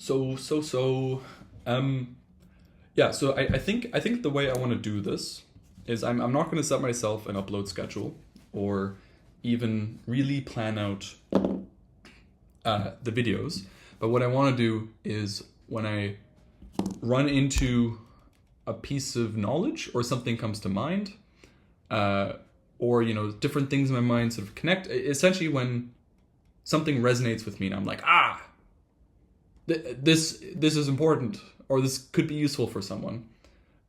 So. Um, yeah. So I think the way I want to do this is I'm not going to set myself an upload schedule or even really plan out the videos. But what I want to do is when I run into a piece of knowledge or something comes to mind, uh, or different things in my mind sort of connect. Essentially, when something resonates with me, and I'm like, this is important, or this could be useful for someone,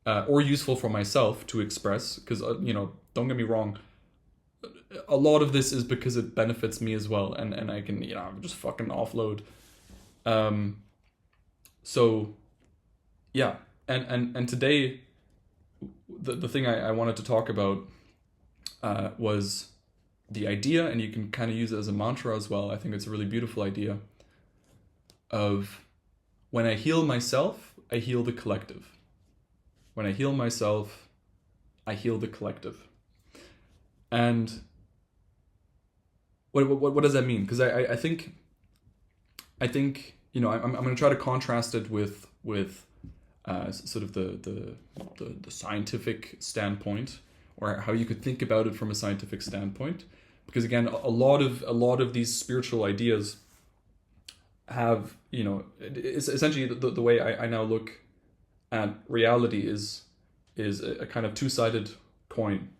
or useful for myself to express. Because don't get me wrong, a lot of this is because it benefits me as well, and I can just fucking offload. Um, so yeah, and today the thing I wanted to talk about was the idea, and you can kind of use it as a mantra as well. I think it's a really beautiful idea of when I heal myself, I heal the collective. When I heal myself, I heal the collective. And what does that mean? Because I think I'm going to try to contrast it with sort of the scientific standpoint, or how you could think about it from a scientific standpoint. Because again, a lot of these spiritual ideas have, it's essentially the way I now look at reality is a kind of two-sided coin.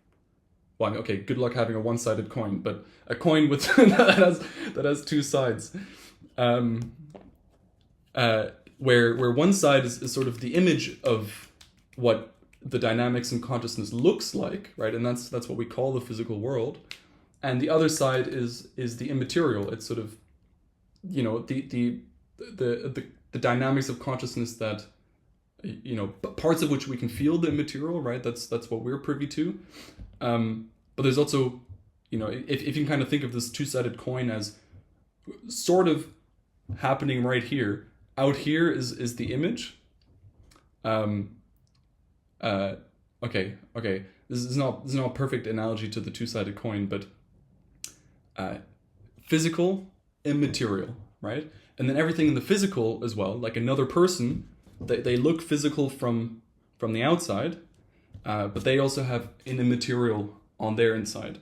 Well, okay, good luck having a one-sided coin, but a coin with that has two sides. Where one side is sort of the image of what the dynamics in consciousness looks like, right? And that's what we call the physical world. And the other side is the immaterial. It's sort of, the dynamics of consciousness that, parts of which we can feel the immaterial, right? That's what we're privy to. But there's also, if you can kind of think of this two-sided coin as sort of happening right here. Out here is the image. Okay. This is not a perfect analogy to the two-sided coin, but physical, immaterial, right? And then everything in the physical as well, like another person, they look physical from the outside, but they also have an immaterial on their inside.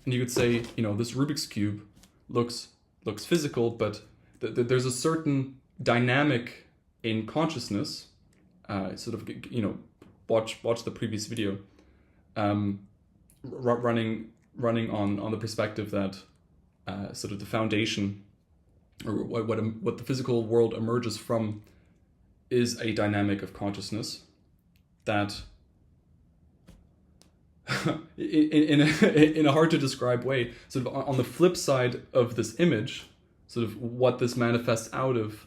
And you could say, this Rubik's Cube looks physical, but there's a certain dynamic in consciousness, sort of, watch the previous video, running on the perspective that sort of the foundation, or what the physical world emerges from, is a dynamic of consciousness that in a hard to describe way, sort of on the flip side of this image, sort of what this manifests out of,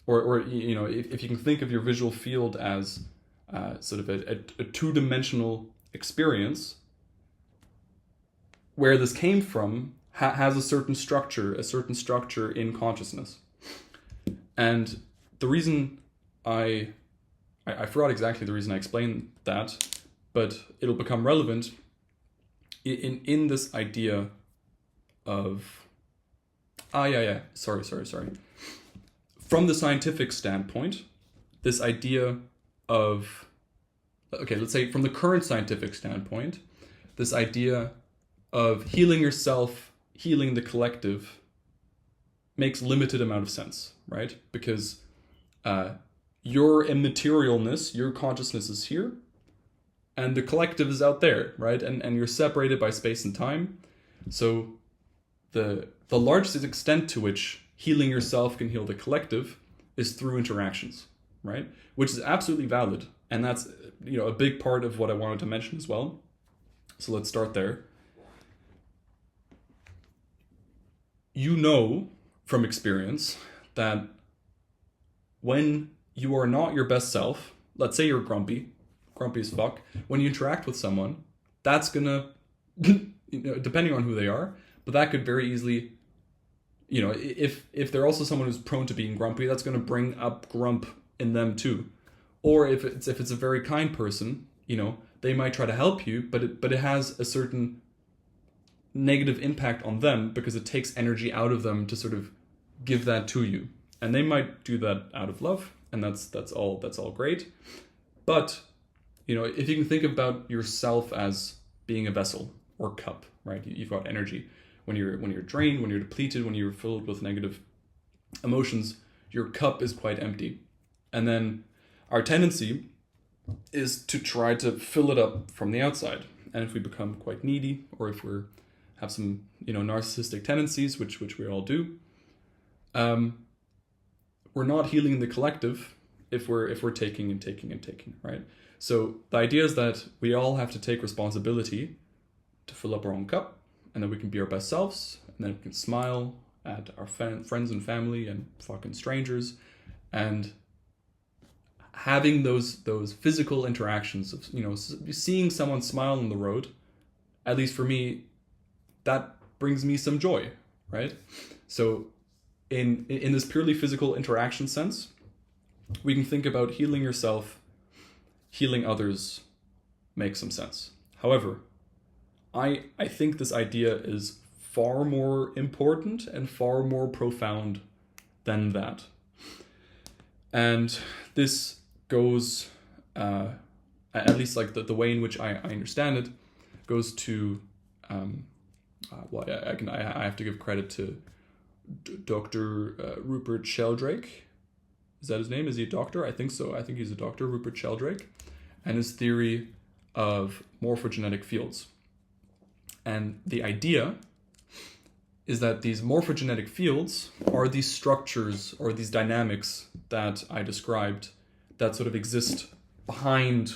or if you can think of your visual field as sort of a two-dimensional experience, where this came from has a certain structure in consciousness. And the reason I forgot exactly the reason I explained that, but it'll become relevant in this idea of sorry. From the scientific standpoint, this idea of, okay, let's say from the current scientific standpoint, this idea of healing yourself, healing the collective, makes limited amount of sense, right? Because your immaterialness, your consciousness is here, and the collective is out there, right? And you're separated by space and time. So the largest extent to which healing yourself can heal the collective is through interactions, right? Which is absolutely valid. And that's, a big part of what I wanted to mention as well. So let's start there. From experience that when you are not your best self, let's say you're grumpy as fuck, when you interact with someone, that's gonna, depending on who they are, but that could very easily, if they're also someone who's prone to being grumpy, that's gonna bring up grump in them too. Or if it's a very kind person, they might try to help you, but it has a certain negative impact on them because it takes energy out of them to sort of give that to you. And they might do that out of love, and that's all great. But, you know, if you can think about yourself as being a vessel or cup, right? You've got energy. When you're drained, when you're depleted, when you're filled with negative emotions, your cup is quite empty. And then our tendency is to try to fill it up from the outside. And if we become quite needy, or if we have some, you know, narcissistic tendencies, which we all do, we're not healing the collective if we're taking and taking and taking, right? So the idea is that we all have to take responsibility to fill up our own cup, and then we can be our best selves, and then we can smile at our friends and family and fucking strangers, and having those physical interactions of, you know, seeing someone smile on the road, at least for me, that brings me some joy, right? So in this purely physical interaction sense, we can think about healing yourself, healing others makes some sense. However, I think this idea is far more important and far more profound than that. And this goes, at least like the way in which I understand it, goes to, well, I have to give credit to Dr. Rupert Sheldrake. Is that his name? Is he a doctor? I think so. I think he's a doctor, Rupert Sheldrake, and his theory of morphogenetic fields. And the idea is that these morphogenetic fields are these structures or these dynamics that I described that sort of exist behind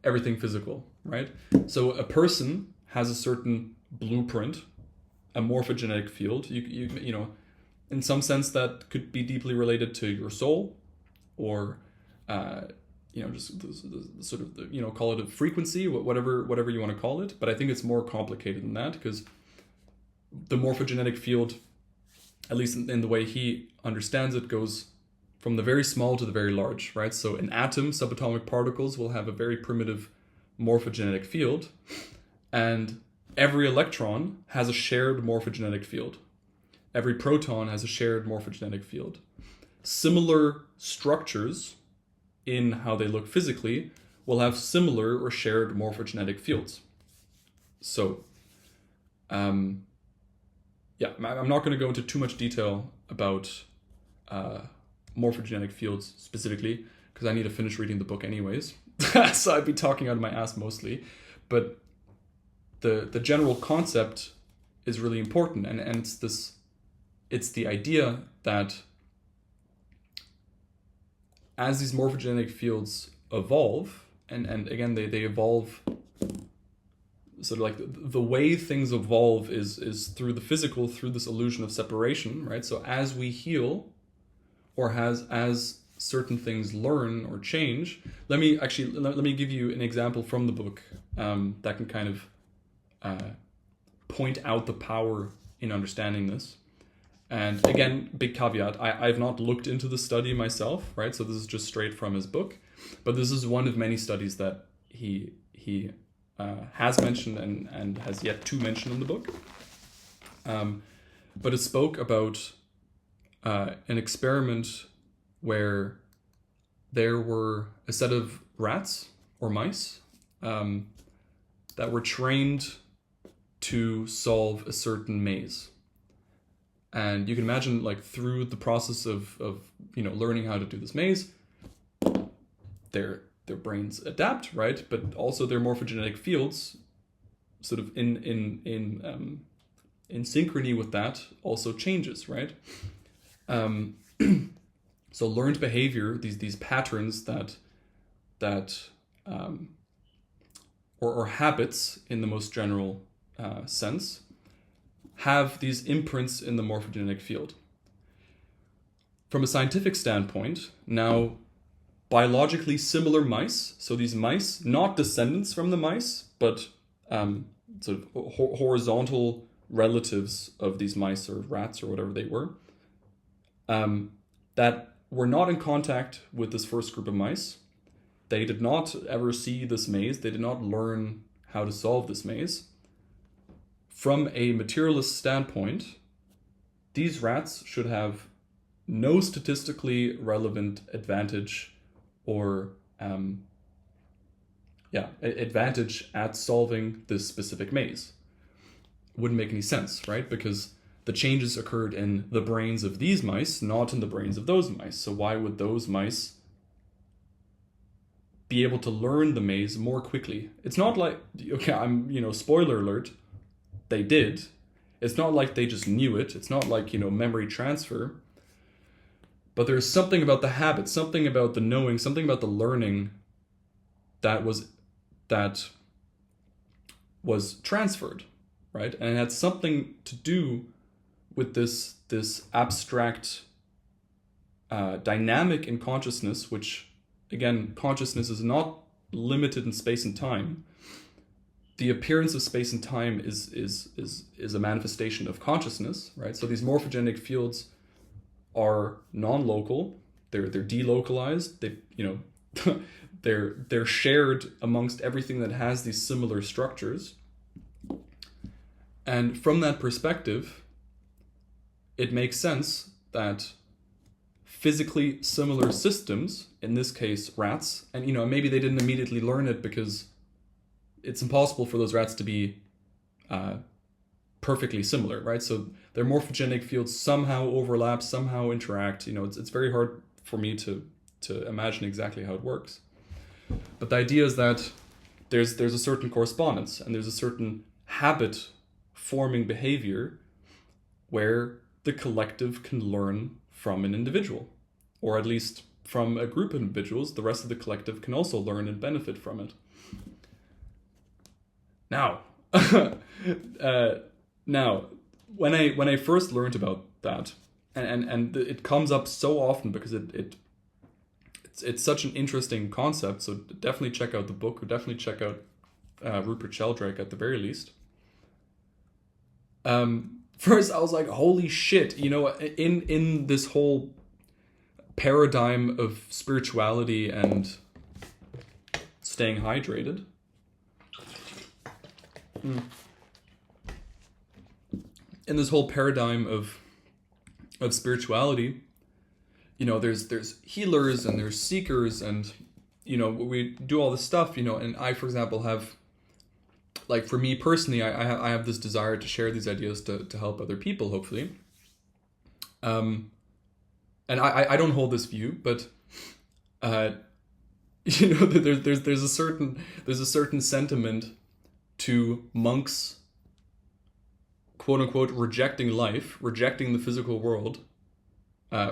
everything physical, right? So a person has a certain blueprint, a morphogenetic field. You know, in some sense that could be deeply related to your soul, or you know, just the sort of the, you know, call it a frequency, whatever you want to call it. But I think it's more complicated than that, because the morphogenetic field, at least in the way he understands it, goes from the very small to the very large, right? So an atom, subatomic particles, will have a very primitive morphogenetic field, and every electron has a shared morphogenetic field. Every proton has a shared morphogenetic field. Similar structures in how they look physically will have similar or shared morphogenetic fields. So, yeah, I'm not going to go into too much detail about morphogenetic fields specifically, because I need to finish reading the book anyways. So I'd be talking out of my ass mostly. But the general concept is really important, and it's the idea that as these morphogenetic fields evolve, and again they evolve, sort of like the way things evolve is through the physical, through this illusion of separation, right? So as we heal, or as certain things learn or change, let me give you an example from the book that can kind of point out the power in understanding this. And again, big caveat, I've not looked into the study myself, right? So this is just straight from his book, but this is one of many studies that he has mentioned and has yet to mention in the book. But it spoke about an experiment where there were a set of rats or mice that were trained to solve a certain maze. And you can imagine, like, through the process of you know, learning how to do this maze, their brains adapt, right? But also their morphogenetic fields, sort of in synchrony with that, also changes, right? So learned behavior, these patterns or habits in the most general sense, have these imprints in the morphogenetic field. From a scientific standpoint, now biologically similar mice, so these mice, not descendants from the mice, but sort of horizontal relatives of these mice or rats or whatever they were, that were not in contact with this first group of mice. They did not ever see this maze. They did not learn how to solve this maze. From a materialist standpoint, these rats should have no statistically relevant advantage or advantage at solving this specific maze. Wouldn't make any sense, right? Because the changes occurred in the brains of these mice, not in the brains of those mice. So why would those mice be able to learn the maze more quickly? It's not like, okay, spoiler alert, they did. It's not like they just knew it. It's not like, memory transfer. But there's something about the habit, something about the knowing, something about the learning that was transferred, right? And it had something to do with this abstract dynamic in consciousness, which, again, consciousness is not limited in space and time. The appearance of space and time is a manifestation of consciousness, right? So these morphogenetic fields are non-local. They're delocalized. They're shared amongst everything that has these similar structures. And from that perspective, it makes sense that physically similar systems, in this case rats, and maybe they didn't immediately learn it because it's impossible for those rats to be perfectly similar, right? So their morphogenic fields somehow overlap, somehow interact. It's very hard for me to imagine exactly how it works. But the idea is that there's a certain correspondence and there's a certain habit forming behavior where the collective can learn from an individual, or at least from a group of individuals. The rest of the collective can also learn and benefit from it. Now, when I first learned about that, and it comes up so often because it's such an interesting concept. So definitely check out the book, or definitely check out Rupert Sheldrake at the very least. First, I was like, holy shit! In this whole paradigm of spirituality and staying hydrated. In this whole paradigm of spirituality, there's healers and there's seekers, and we do all this stuff, and I, for example, have, like, for me personally, I have this desire to share these ideas to help other people, hopefully. And I don't hold this view, but there's a certain sentiment to monks, quote unquote, rejecting life, rejecting the physical world.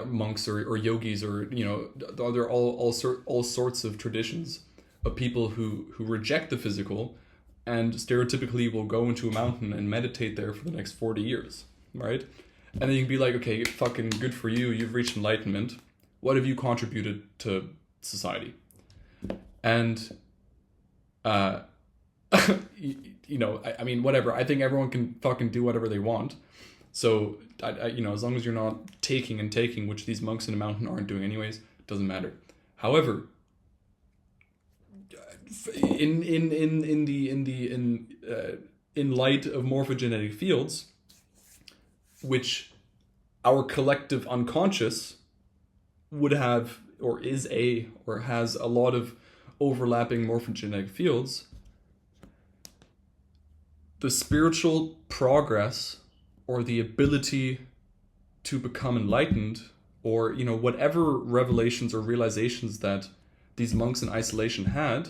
Monks or yogis, or there are all sorts of traditions of people who reject the physical and stereotypically will go into a mountain and meditate there for the next 40 years, right? And then you can be like, okay, fucking good for you, you've reached enlightenment. What have you contributed to society? And I mean, whatever. I think everyone can fucking do whatever they want. So, as long as you're not taking, which these monks in a mountain aren't doing anyways, doesn't matter. However, in light of morphogenetic fields, which our collective unconscious would have, or has a lot of overlapping morphogenetic fields, the spiritual progress, or the ability to become enlightened, or whatever revelations or realizations that these monks in isolation had,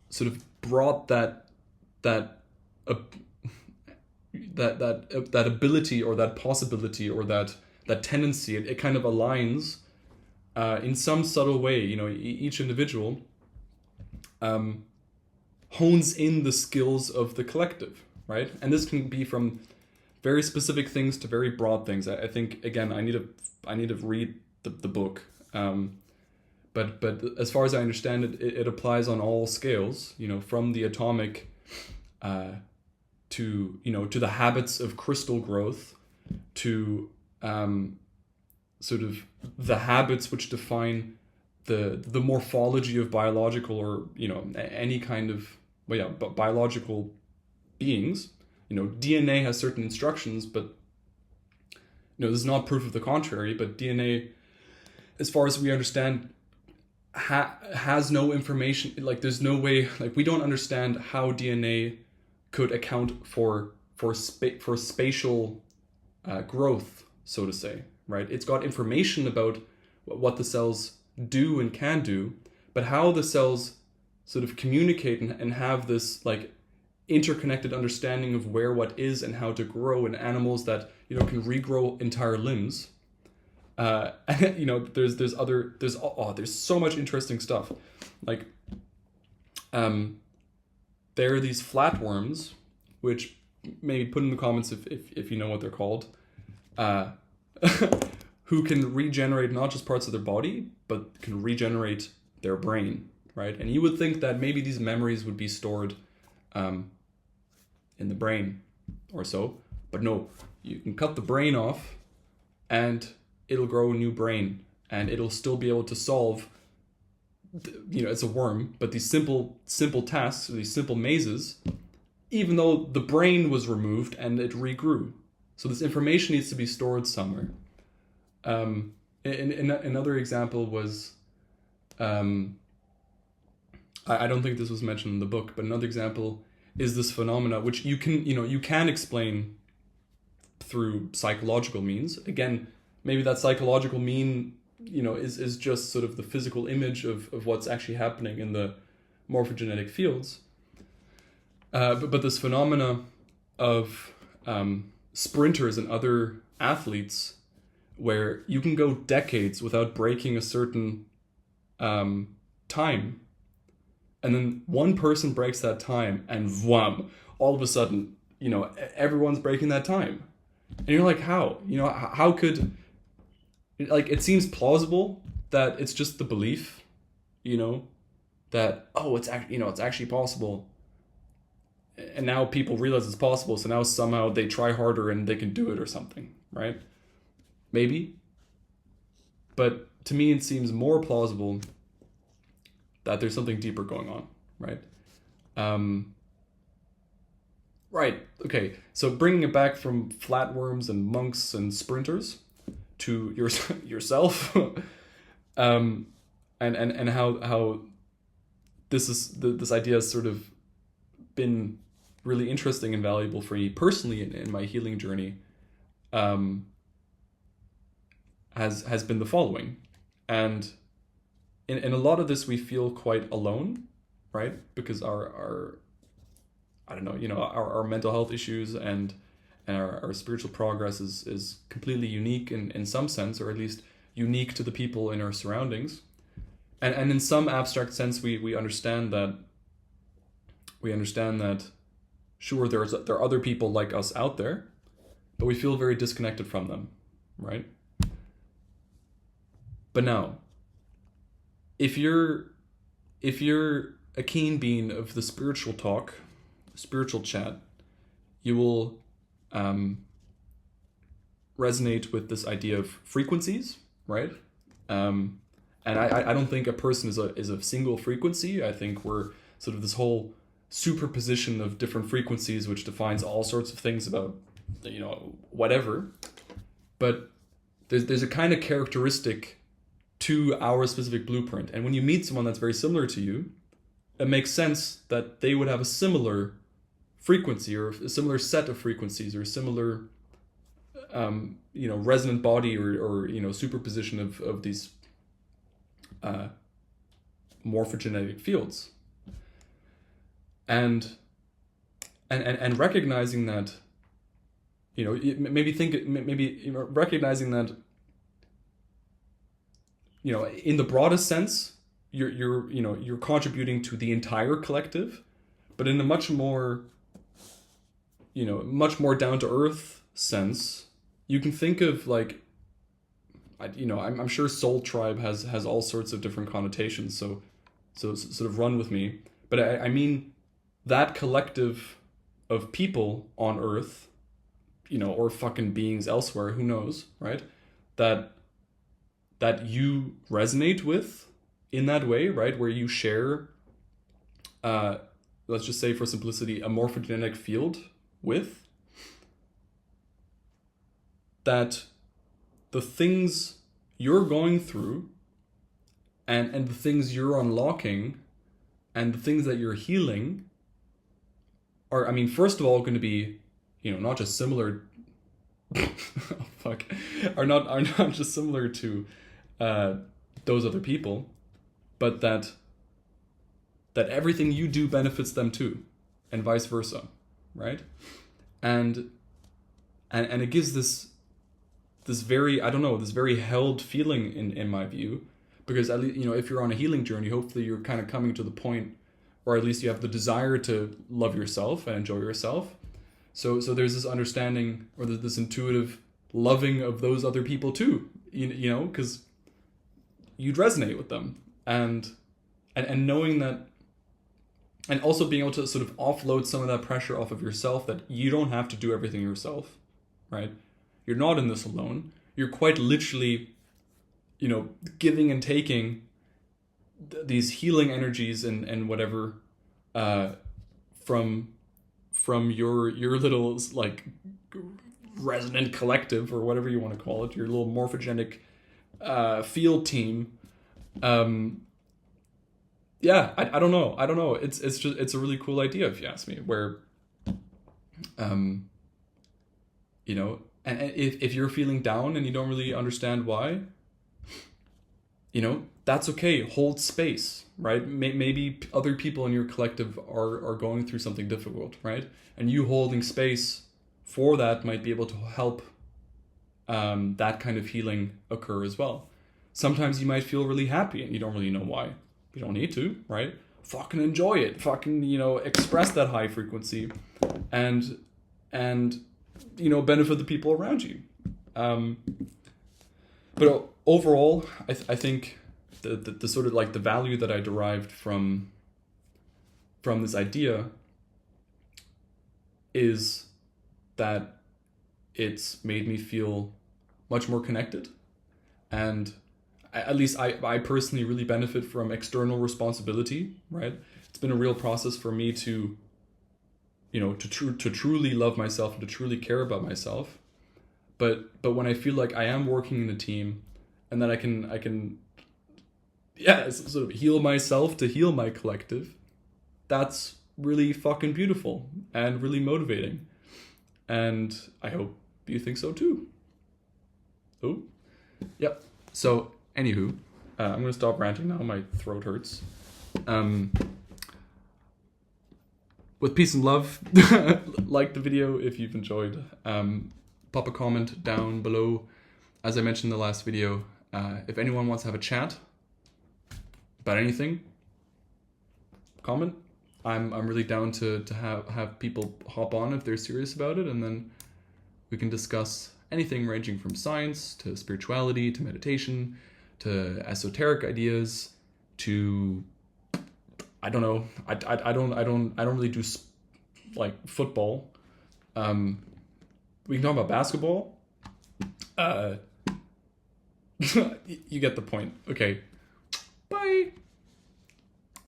sort of brought that ability, or that possibility, or that tendency. It kind of aligns in some subtle way. Each individual hones in the skills of the collective, right? And this can be from very specific things to very broad things. I think, again, I need to read the book. But as far as I understand it, it applies on all scales, from the atomic to the habits of crystal growth, to sort of the habits which define the morphology of biological, or any kind of biological beings. DNA has certain instructions, but this is not proof of the contrary, but DNA, as far as we understand, has no information. Like, there's no way, like, we don't understand how DNA could account for spatial growth, so to say, right? It's got information about what the cells do and can do, but how the cells sort of communicate and have this like interconnected understanding of where what is and how to grow in animals that can regrow entire limbs. There's so much interesting stuff. Like, there are these flatworms, which maybe put in the comments if you know what they're called, who can regenerate not just parts of their body, but can regenerate their brain, right? And you would think that maybe these memories would be stored in the brain or so, but no, you can cut the brain off and it'll grow a new brain, and it'll still be able to solve, it's a worm, but these simple tasks, or these simple mazes, even though the brain was removed and it regrew. So this information needs to be stored somewhere. Another example was, I don't think this was mentioned in the book, but another example is this phenomena, which you can explain through psychological means. Again, maybe that psychological mean, is just sort of the physical image of what's actually happening in the morphogenetic fields. But this phenomena of sprinters and other athletes, where you can go decades without breaking a certain time, and then one person breaks that time, and wham, all of a sudden, everyone's breaking that time. And you're like, how? How could... Like, it seems plausible that it's just the belief, that, it's actually possible. And now people realize it's possible, so now somehow they try harder and they can do it or something, right? Maybe. But to me, it seems more plausible that there's something deeper going on, right? Right, okay. So bringing it back from flatworms and monks and sprinters to yourself, and how this idea has sort of been really interesting and valuable for me personally in my healing journey, has been the following. And in a lot of this we feel quite alone, right? Because our mental health issues and our spiritual progress is completely unique in some sense, or at least unique to the people in our surroundings. And in some abstract sense, we understand that sure, there are other people like us out there, but we feel very disconnected from them, right? But now, if you're a keen being of the spiritual talk, spiritual chat, you will resonate with this idea of frequencies, right? And I don't think a person is a single frequency. I think we're sort of this whole superposition of different frequencies, which defines all sorts of things about, whatever. But there's a kind of characteristic to our specific blueprint. And when you meet someone that's very similar to you, it makes sense that they would have a similar frequency, or a similar set of frequencies, or a similar resonant body, or superposition of these morphogenetic fields, and recognizing that, recognizing that, in the broadest sense, you're contributing to the entire collective, but in a much more down to earth sense, you can think of like, I'm sure Soul Tribe has all sorts of different connotations, so sort of run with me. But I mean that collective of people on Earth, or fucking beings elsewhere, who knows, right? That you resonate with in that way, right? Where you share, let's just say for simplicity, a morphogenetic field with, that the things you're going through and the things you're unlocking and the things that you're healing are, I mean, first of all, going to be, not just similar. Oh, fuck, are not just similar to those other people, but that everything you do benefits them too, and vice versa, right? And it gives this very, I don't know, this very held feeling in my view, because at least, if you're on a healing journey, hopefully you're kind of coming to the point, or at least you have the desire to love yourself and enjoy yourself. So there's this understanding, or this intuitive loving of those other people too, because you'd resonate with them, and knowing that, and also being able to sort of offload some of that pressure off of yourself, that you don't have to do everything yourself, right? You're not in this alone. You're quite literally, giving and taking these healing energies and whatever from your little, like, resonant collective, or whatever you want to call it, your little morphogenic field team. Yeah, I don't know. It's a really cool idea, if you ask me, where, and if you're feeling down and you don't really understand why, that's okay. Hold space, right? Maybe other people in your collective are going through something difficult, right? And you holding space for that might be able to help that kind of healing occur as well. Sometimes you might feel really happy and you don't really know why. You don't need to, right? Fucking enjoy it. Fucking, express that high frequency and benefit the people around you. But overall, I think the sort of, like, the value that I derived from this idea is that it's made me feel much more connected, and at least I personally really benefit from external responsibility, right? It's been a real process for me to truly love myself and to truly care about myself. But when I feel like I am working in a team, and that I can sort of heal myself to heal my collective, that's really fucking beautiful and really motivating. And I hope you think so too. Oh, yep. So, anywho, I'm going to stop ranting now. My throat hurts. With peace and love, like the video if you've enjoyed. Pop a comment down below. As I mentioned in the last video, if anyone wants to have a chat about anything, comment. I'm really down to have people hop on if they're serious about it, and then we can discuss anything ranging from science to spirituality to meditation to esoteric ideas to, I don't know. I don't really do like football. We can talk about basketball. You get the point. Okay.